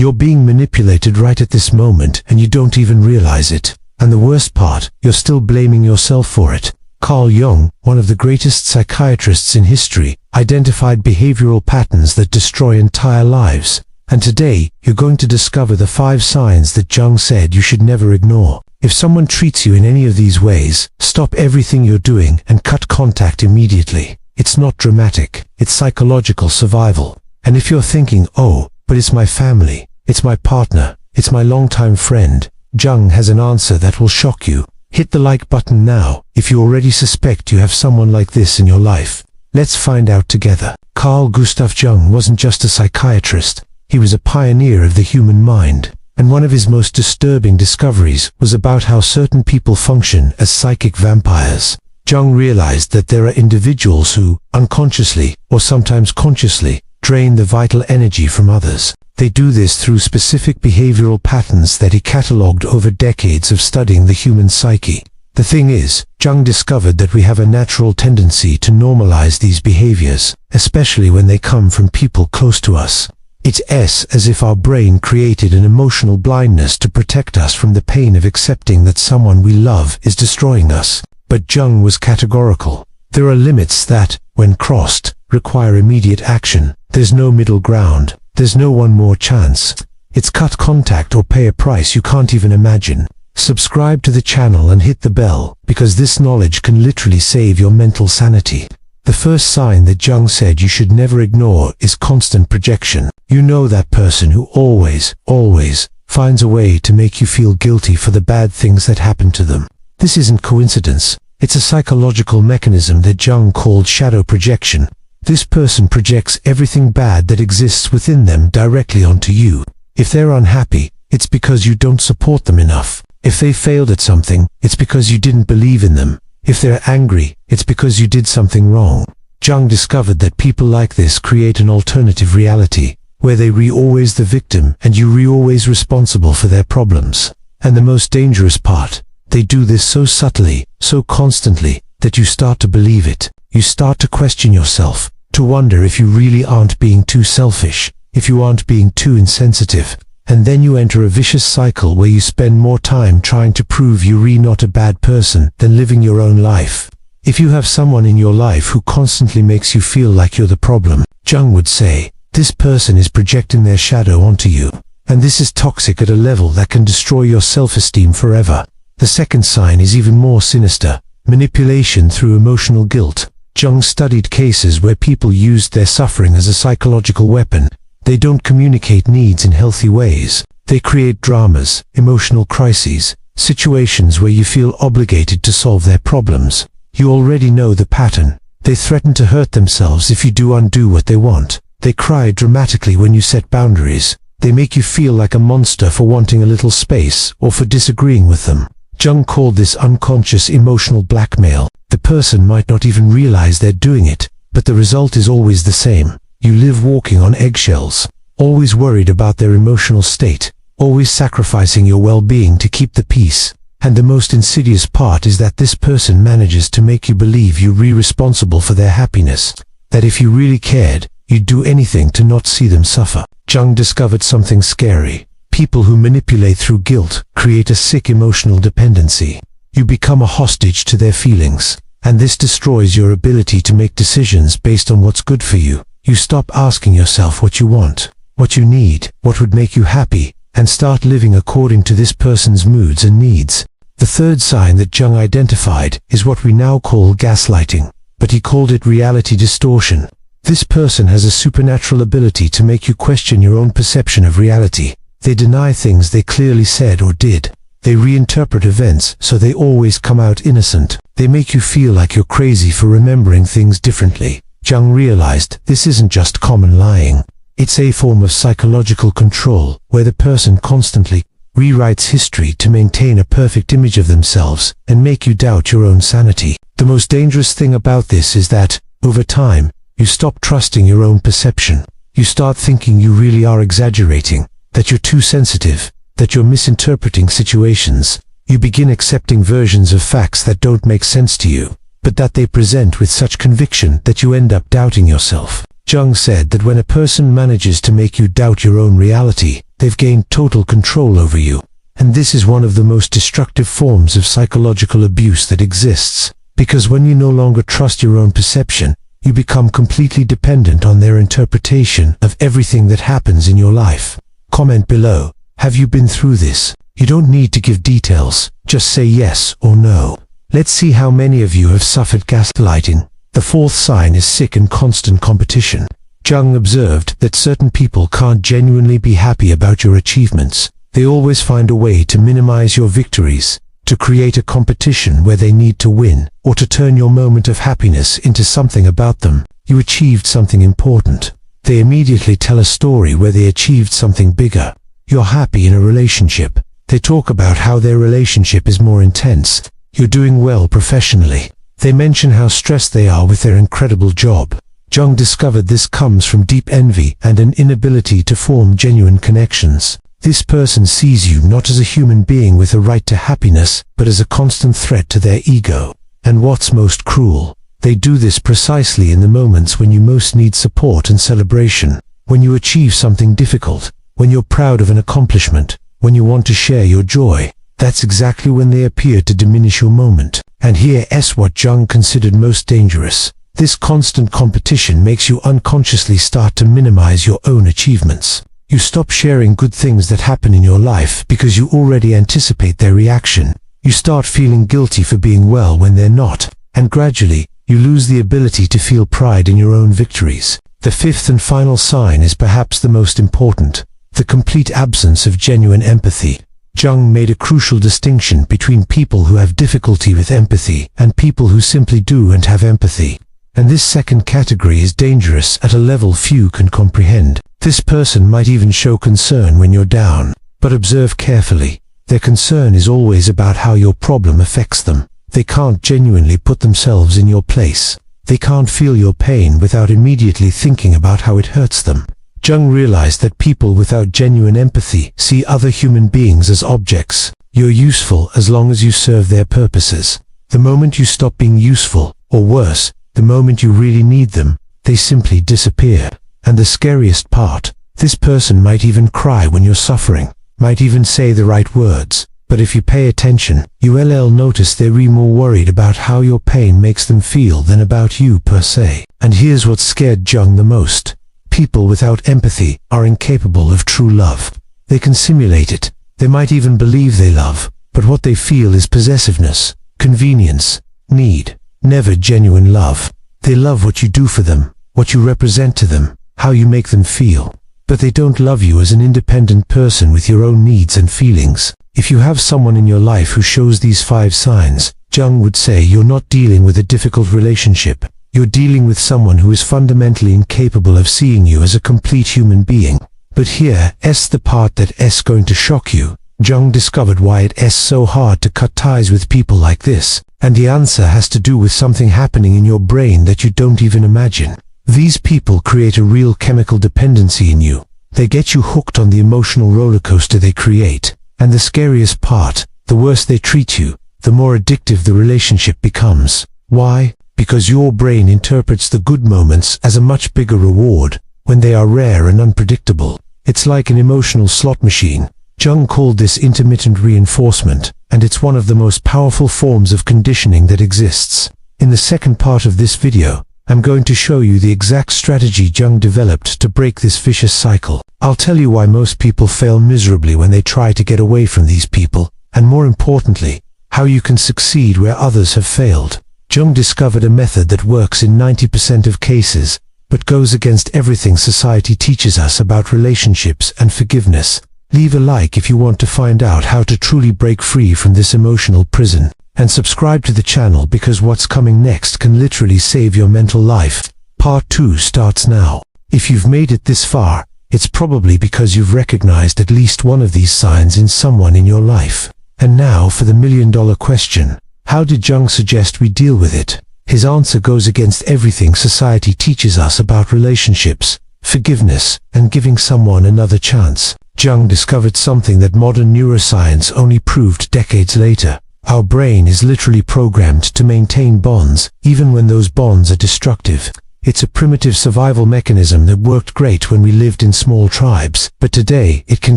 You're being manipulated right at this moment and you don't even realize it. And the worst part, you're still blaming yourself for it. Carl Jung, one of the greatest psychiatrists in history, identified behavioral patterns that destroy entire lives. And today, you're going to discover the 5 signs that Jung said you should never ignore. If someone treats you in any of these ways, stop everything you're doing and cut contact immediately. It's not dramatic, it's psychological survival. And if you're thinking, oh, but it's my family, it's my partner, it's my longtime friend, Jung has an answer that will shock you. Hit the like button now if you already suspect you have someone like this in your life. Let's find out together. Carl Gustav Jung wasn't just a psychiatrist, he was a pioneer of the human mind. And one of his most disturbing discoveries was about how certain people function as psychic vampires. Jung realized that there are individuals who, unconsciously, or sometimes consciously, drain the vital energy from others. They do this through specific behavioral patterns that he catalogued over decades of studying the human psyche. The thing is, Jung discovered that we have a natural tendency to normalize these behaviors, especially when they come from people close to us. It's as if our brain created an emotional blindness to protect us from the pain of accepting that someone we love is destroying us. But Jung was categorical. There are limits that, when crossed, require immediate action. There's no middle ground. There's no one more chance. It's cut contact or pay a price you can't even imagine. Subscribe to the channel and hit the bell, because this knowledge can literally save your mental sanity. The first sign that Jung said you should never ignore is constant projection. You know that person who always finds a way to make you feel guilty for the bad things that happen to them. This isn't coincidence. It's a psychological mechanism that Jung called shadow projection. This person projects everything bad that exists within them directly onto you. If they're unhappy, it's because you don't support them enough. If they failed at something, it's because you didn't believe in them. If they're angry, it's because you did something wrong. Jung discovered that people like this create an alternative reality, where they always the victim and you always responsible for their problems. And the most dangerous part, they do this so subtly, so constantly, that you start to believe it. You start to question yourself, to wonder if you really aren't being too selfish, if you aren't being too insensitive. And then you enter a vicious cycle where you spend more time trying to prove you're not a bad person than living your own life. If you have someone in your life who constantly makes you feel like you're the problem, Jung would say, this person is projecting their shadow onto you. And this is toxic at a level that can destroy your self-esteem forever. The second sign is even more sinister: manipulation through emotional guilt. Jung studied cases where people used their suffering as a psychological weapon. They don't communicate needs in healthy ways. They create dramas, emotional crises, situations where you feel obligated to solve their problems. You already know the pattern. They threaten to hurt themselves if you undo what they want. They cry dramatically when you set boundaries. They make you feel like a monster for wanting a little space or for disagreeing with them. Jung called this unconscious emotional blackmail. The person might not even realize they're doing it, but the result is always the same. You live walking on eggshells, always worried about their emotional state, always sacrificing your well-being to keep the peace. And the most insidious part is that this person manages to make you believe you're responsible for their happiness, that if you really cared, you'd do anything to not see them suffer. Jung discovered something scary. People who manipulate through guilt create a sick emotional dependency. You become a hostage to their feelings, and this destroys your ability to make decisions based on what's good for you. You stop asking yourself what you want, what you need, what would make you happy, and start living according to this person's moods and needs. The third sign that Jung identified is what we now call gaslighting, but he called it reality distortion. This person has a supernatural ability to make you question your own perception of reality. They deny things they clearly said or did. They reinterpret events so they always come out innocent. They make you feel like you're crazy for remembering things differently. Jung realized this isn't just common lying. It's a form of psychological control, where the person constantly rewrites history to maintain a perfect image of themselves and make you doubt your own sanity. The most dangerous thing about this is that, over time, you stop trusting your own perception. You start thinking you really are exaggerating, that you're too sensitive, that you're misinterpreting situations. You begin accepting versions of facts that don't make sense to you, but that they present with such conviction that you end up doubting yourself. Jung said that when a person manages to make you doubt your own reality, they've gained total control over you. And this is one of the most destructive forms of psychological abuse that exists, because when you no longer trust your own perception, you become completely dependent on their interpretation of everything that happens in your life. Comment below, have you been through this? You don't need to give details, just say yes or no. Let's see how many of you have suffered gaslighting. The fourth sign is sick and constant competition. Jung observed that certain people can't genuinely be happy about your achievements. They always find a way to minimize your victories, to create a competition where they need to win, or to turn your moment of happiness into something about them. You achieved something important. They immediately tell a story where they achieved something bigger. You're happy in a relationship. They talk about how their relationship is more intense. You're doing well professionally. They mention how stressed they are with their incredible job. Jung discovered this comes from deep envy and an inability to form genuine connections. This person sees you not as a human being with a right to happiness, but as a constant threat to their ego. And what's most cruel, they do this precisely in the moments when you most need support and celebration. When you achieve something difficult, when you're proud of an accomplishment, when you want to share your joy, that's exactly when they appear to diminish your moment. And here's what Jung considered most dangerous. This constant competition makes you unconsciously start to minimize your own achievements. You stop sharing good things that happen in your life because you already anticipate their reaction. You start feeling guilty for being well when they're not, and gradually, you lose the ability to feel pride in your own victories. The fifth and final sign is perhaps the most important, the complete absence of genuine empathy. Jung made a crucial distinction between people who have difficulty with empathy and people who simply do and have empathy. And this second category is dangerous at a level few can comprehend. This person might even show concern when you're down, but observe carefully. Their concern is always about how your problem affects them. They can't genuinely put themselves in your place. They can't feel your pain without immediately thinking about how it hurts them. Jung realized that people without genuine empathy see other human beings as objects. You're useful as long as you serve their purposes. The moment you stop being useful, or worse, the moment you really need them, they simply disappear. And the scariest part, this person might even cry when you're suffering, might even say the right words, but if you pay attention, you'll notice they're more worried about how your pain makes them feel than about you per se. And here's what scared Jung the most. People without empathy are incapable of true love. They can simulate it. They might even believe they love, but what they feel is possessiveness, convenience, need, never genuine love. They love what you do for them, what you represent to them, how you make them feel. But they don't love you as an independent person with your own needs and feelings. If you have someone in your life who shows these 5 signs, Jung would say you're not dealing with a difficult relationship. You're dealing with someone who is fundamentally incapable of seeing you as a complete human being. But here's the part that's going to shock you. Jung discovered why it's so hard to cut ties with people like this. And the answer has to do with something happening in your brain that you don't even imagine. These people create a real chemical dependency in you. They get you hooked on the emotional roller coaster they create. And the scariest part, the worse they treat you, the more addictive the relationship becomes. Why? Because your brain interprets the good moments as a much bigger reward when they are rare and unpredictable. It's like an emotional slot machine. Jung called this intermittent reinforcement, and it's one of the most powerful forms of conditioning that exists. In the second part of this video, I'm going to show you the exact strategy Jung developed to break this vicious cycle. I'll tell you why most people fail miserably when they try to get away from these people, and more importantly, how you can succeed where others have failed. Jung discovered a method that works in 90% of cases, but goes against everything society teaches us about relationships and forgiveness. Leave a like if you want to find out how to truly break free from this emotional prison. And subscribe to the channel because what's coming next can literally save your mental life. Part 2 starts now. If you've made it this far, it's probably because you've recognized at least one of these signs in someone in your life. And now for the million-dollar question. How did Jung suggest we deal with it? His answer goes against everything society teaches us about relationships, forgiveness, and giving someone another chance. Jung discovered something that modern neuroscience only proved decades later. Our brain is literally programmed to maintain bonds, even when those bonds are destructive. It's a primitive survival mechanism that worked great when we lived in small tribes, but today it can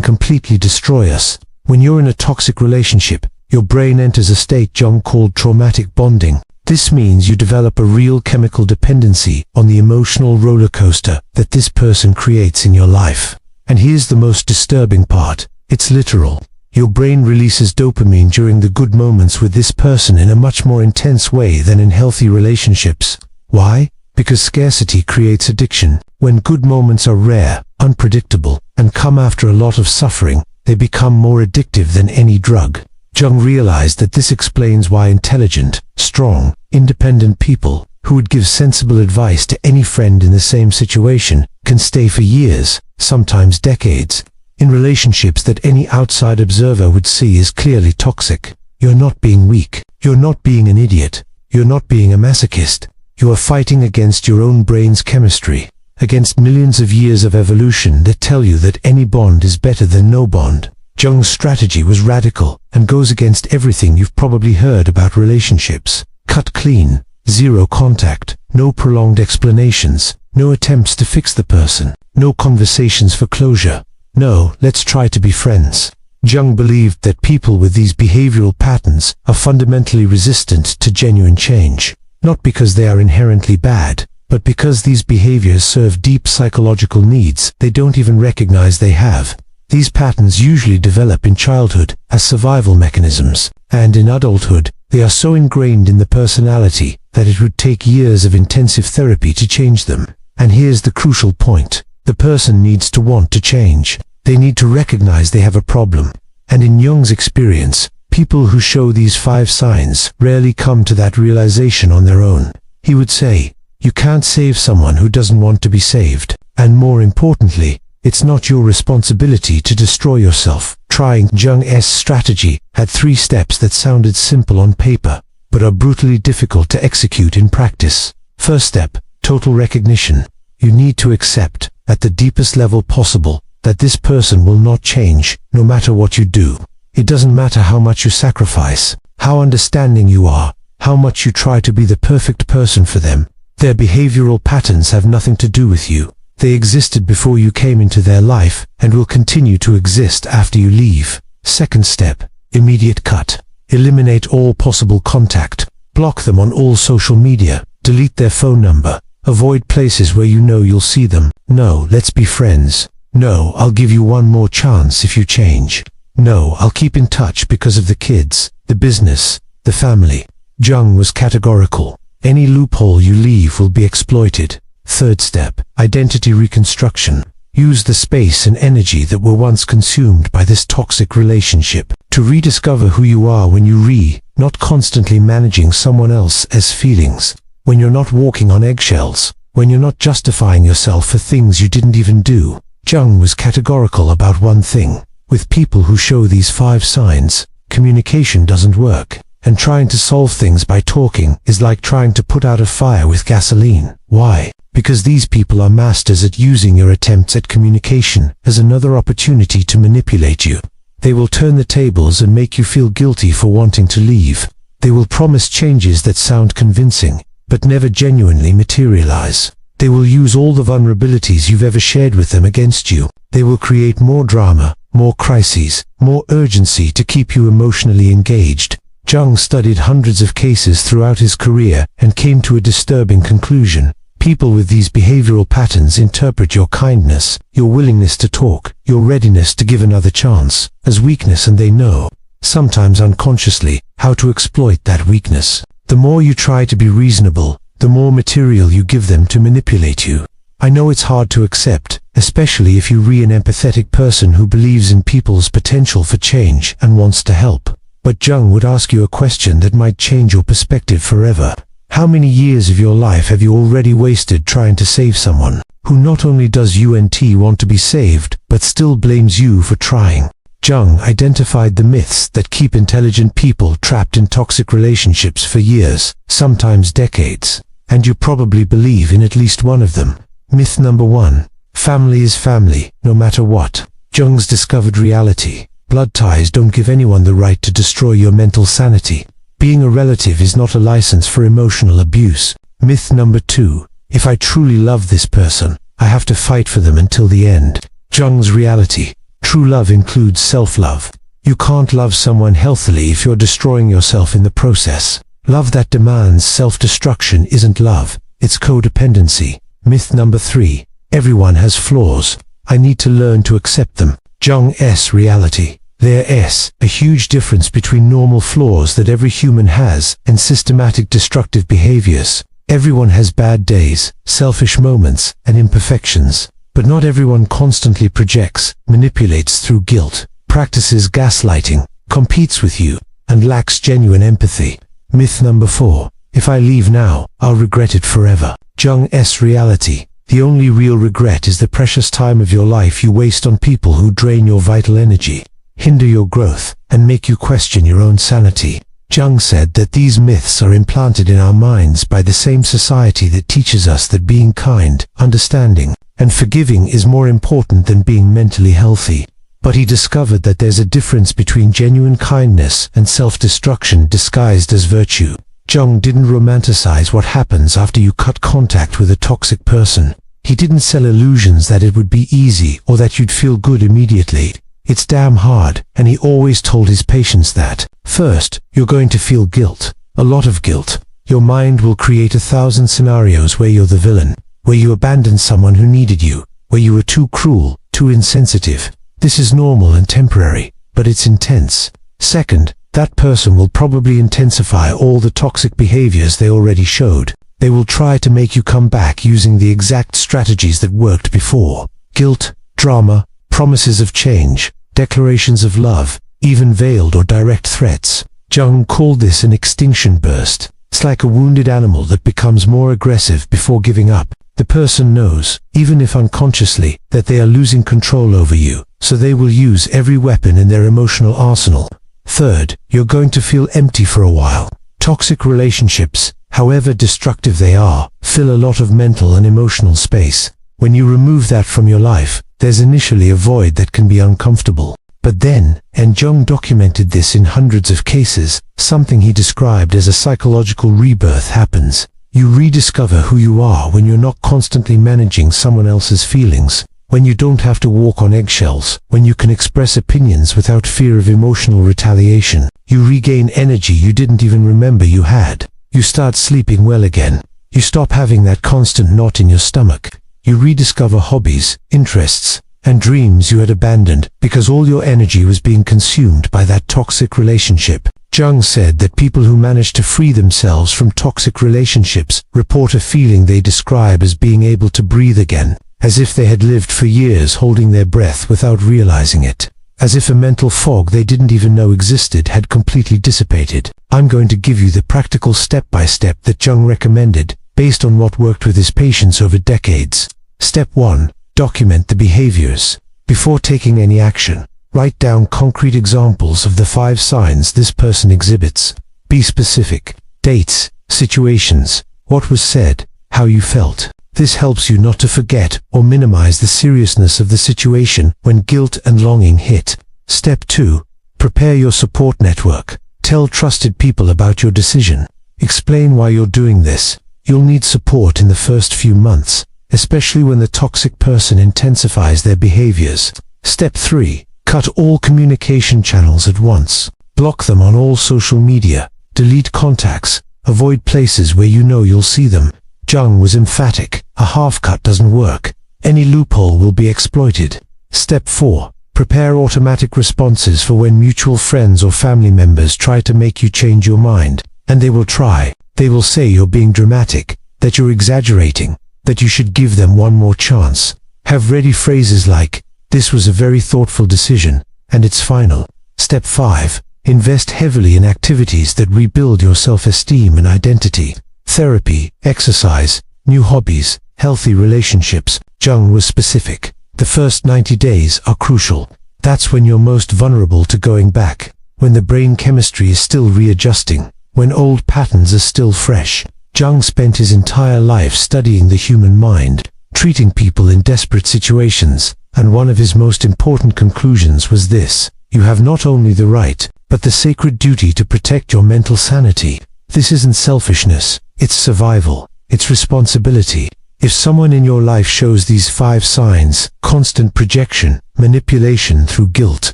completely destroy us. When you're in a toxic relationship, your brain enters a state Jung called traumatic bonding. This means you develop a real chemical dependency on the emotional roller coaster that this person creates in your life. And here's the most disturbing part. It's literal. Your brain releases dopamine during the good moments with this person in a much more intense way than in healthy relationships. Why? Because scarcity creates addiction. When good moments are rare, unpredictable, and come after a lot of suffering, they become more addictive than any drug. Jung realized that this explains why intelligent, strong, independent people, who would give sensible advice to any friend in the same situation, can stay for years, sometimes decades, in relationships that any outside observer would see as clearly toxic. You're not being weak. You're not being an idiot. You're not being a masochist. You are fighting against your own brain's chemistry, against millions of years of evolution that tell you that any bond is better than no bond. Jung's strategy was radical and goes against everything you've probably heard about relationships. Cut clean, zero contact, no prolonged explanations, no attempts to fix the person, no conversations for closure. No, let's try to be friends. Jung believed that people with these behavioral patterns are fundamentally resistant to genuine change, not because they are inherently bad, but because these behaviors serve deep psychological needs they don't even recognize they have. These patterns usually develop in childhood as survival mechanisms, and in adulthood, they are so ingrained in the personality that it would take years of intensive therapy to change them. And here's the crucial point. The person needs to want to change. They need to recognize they have a problem. And in Jung's experience, people who show these 5 signs rarely come to that realization on their own. He would say, you can't save someone who doesn't want to be saved. And more importantly, it's not your responsibility to destroy yourself. Trying Jung's strategy had 3 steps that sounded simple on paper, but are brutally difficult to execute in practice. First step, total recognition. You need to accept, at the deepest level possible, that this person will not change, no matter what you do. It doesn't matter how much you sacrifice, how understanding you are, how much you try to be the perfect person for them. Their behavioral patterns have nothing to do with you. They existed before you came into their life and will continue to exist after you leave. Second step, immediate cut. Eliminate all possible contact. Block them on all social media. Delete their phone number. Avoid places where you know you'll see them. No, let's be friends. No, I'll give you one more chance if you change. No, I'll keep in touch because of the kids, the business, the family. Jung was categorical. Any loophole you leave will be exploited. Third step, identity reconstruction. Use the space and energy that were once consumed by this toxic relationship to rediscover who you are when you not constantly managing someone else's feelings, when you're not walking on eggshells, when you're not justifying yourself for things you didn't even do. Jung was categorical about one thing. With people who show these 5 signs, communication doesn't work, and trying to solve things by talking is like trying to put out a fire with gasoline. Why? Because these people are masters at using your attempts at communication as another opportunity to manipulate you. They will turn the tables and make you feel guilty for wanting to leave. They will promise changes that sound convincing, but never genuinely materialize. They will use all the vulnerabilities you've ever shared with them against you. They will create more drama, more crises, more urgency to keep you emotionally engaged. Jung studied hundreds of cases throughout his career and came to a disturbing conclusion. People with these behavioral patterns interpret your kindness, your willingness to talk, your readiness to give another chance, as weakness, and they know, sometimes unconsciously, how to exploit that weakness. The more you try to be reasonable, the more material you give them to manipulate you. I know it's hard to accept, especially if you're an empathetic person who believes in people's potential for change and wants to help. But Jung would ask you a question that might change your perspective forever. How many years of your life have you already wasted trying to save someone who not only does want to be saved, but still blames you for trying? Jung identified the myths that keep intelligent people trapped in toxic relationships for years, sometimes decades. And you probably believe in at least one of them. Myth number 1. Family is family, no matter what. Jung's discovered reality. Blood ties don't give anyone the right to destroy your mental sanity. Being a relative is not a license for emotional abuse. Myth number 2. If I truly love this person, I have to fight for them until the end. Jung's reality. True love includes self-love. You can't love someone healthily if you're destroying yourself in the process. Love that demands self-destruction isn't love, it's codependency. Myth number 3. Everyone has flaws. I need to learn to accept them. Jung's reality. There's a huge difference between normal flaws that every human has and systematic destructive behaviors. Everyone has bad days, selfish moments, and imperfections. But not everyone constantly projects, manipulates through guilt, practices gaslighting, competes with you, and lacks genuine empathy. Myth number 4. If I leave now, I'll regret it forever. Jung's reality. The only real regret is the precious time of your life you waste on people who drain your vital energy, hinder your growth, and make you question your own sanity. Jung said that these myths are implanted in our minds by the same society that teaches us that being kind, understanding, and forgiving is more important than being mentally healthy. But he discovered that there's a difference between genuine kindness and self-destruction disguised as virtue. Jung didn't romanticize what happens after you cut contact with a toxic person. He didn't sell illusions that it would be easy or that you'd feel good immediately. It's damn hard, and he always told his patients that. First, you're going to feel guilt. A lot of guilt. Your mind will create 1,000 scenarios where you're the villain, where you abandoned someone who needed you, where you were too cruel, too insensitive. This is normal and temporary, but it's intense. Second, that person will probably intensify all the toxic behaviors they already showed. They will try to make you come back using the exact strategies that worked before. Guilt, drama, promises of change, declarations of love, even veiled or direct threats. Jung called this an extinction burst. It's like a wounded animal that becomes more aggressive before giving up. The person knows, even if unconsciously, that they are losing control over you, so they will use every weapon in their emotional arsenal. Third, you're going to feel empty for a while. Toxic relationships, however destructive they are, fill a lot of mental and emotional space. When you remove that from your life, there's initially a void that can be uncomfortable. But then, and Jung documented this in hundreds of cases, something he described as a psychological rebirth happens. You rediscover who you are when you're not constantly managing someone else's feelings, when you don't have to walk on eggshells, when you can express opinions without fear of emotional retaliation. You regain energy you didn't even remember you had. You start sleeping well again. You stop having that constant knot in your stomach. You rediscover hobbies, interests, and dreams you had abandoned because all your energy was being consumed by that toxic relationship. Jung said that people who manage to free themselves from toxic relationships report a feeling they describe as being able to breathe again, as if they had lived for years holding their breath without realizing it, as if a mental fog they didn't even know existed had completely dissipated. I'm going to give you the practical step-by-step that Jung recommended, based on what worked with his patients over decades. Step 1. Document the behaviors. Before taking any action, write down concrete examples of the 5 signs this person exhibits. Be specific. Dates, situations, what was said, how you felt. This helps you not to forget or minimize the seriousness of the situation when guilt and longing hit. Step 2. Prepare your support network. Tell trusted people about your decision. Explain why you're doing this. You'll need support in the first few months, especially when the toxic person intensifies their behaviors. Step 3. Cut all communication channels at once. Block them on all social media. Delete contacts. Avoid places where you know you'll see them. Jung was emphatic. A half cut doesn't work. Any loophole will be exploited. Step 4. Prepare automatic responses for when mutual friends or family members try to make you change your mind. And they will try. They will say you're being dramatic, that you're exaggerating, that you should give them one more chance. Have ready phrases like, "This was a very thoughtful decision, and it's final." Step 5. Invest heavily in activities that rebuild your self-esteem and identity. Therapy, exercise, new hobbies, healthy relationships. Jung was specific. The first 90 days are crucial. That's when you're most vulnerable to going back, when the brain chemistry is still readjusting, when old patterns are still fresh. Jung spent his entire life studying the human mind, treating people in desperate situations, and one of his most important conclusions was this: you have not only the right, but the sacred duty to protect your mental sanity. This isn't selfishness, it's survival, it's responsibility. If someone in your life shows these 5 signs, constant projection, manipulation through guilt,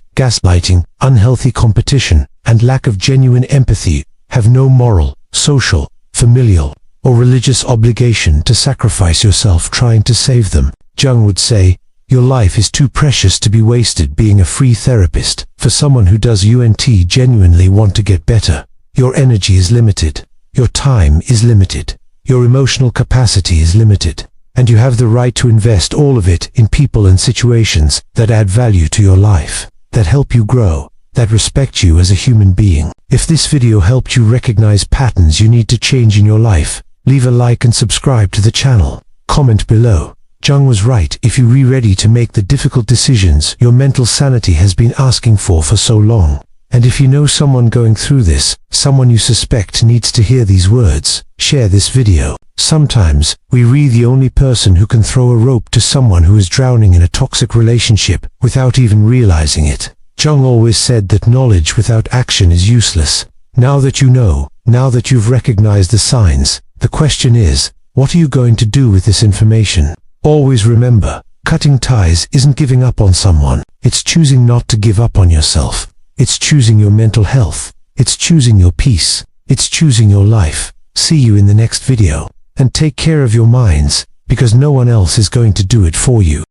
gaslighting, unhealthy competition, and lack of genuine empathy, have no moral, social, familial, or religious obligation to sacrifice yourself trying to save them. Jung would say, your life is too precious to be wasted being a free therapist for someone who does genuinely want to get better. Your energy is limited. Your time is limited. Your emotional capacity is limited. And you have the right to invest all of it in people and situations that add value to your life, that help you grow, that respect you as a human being. If this video helped you recognize patterns you need to change in your life, leave a like and subscribe to the channel. Comment below. Jung was right if you're ready to make the difficult decisions your mental sanity has been asking for so long. And if you know someone going through this, someone you suspect needs to hear these words, share this video. Sometimes, we're the only person who can throw a rope to someone who is drowning in a toxic relationship without even realizing it. Jung always said that knowledge without action is useless. Now that you know, now that you've recognized the signs, the question is, what are you going to do with this information? Always remember, cutting ties isn't giving up on someone. It's choosing not to give up on yourself. It's choosing your mental health. It's choosing your peace. It's choosing your life. See you in the next video. And take care of your minds, because no one else is going to do it for you.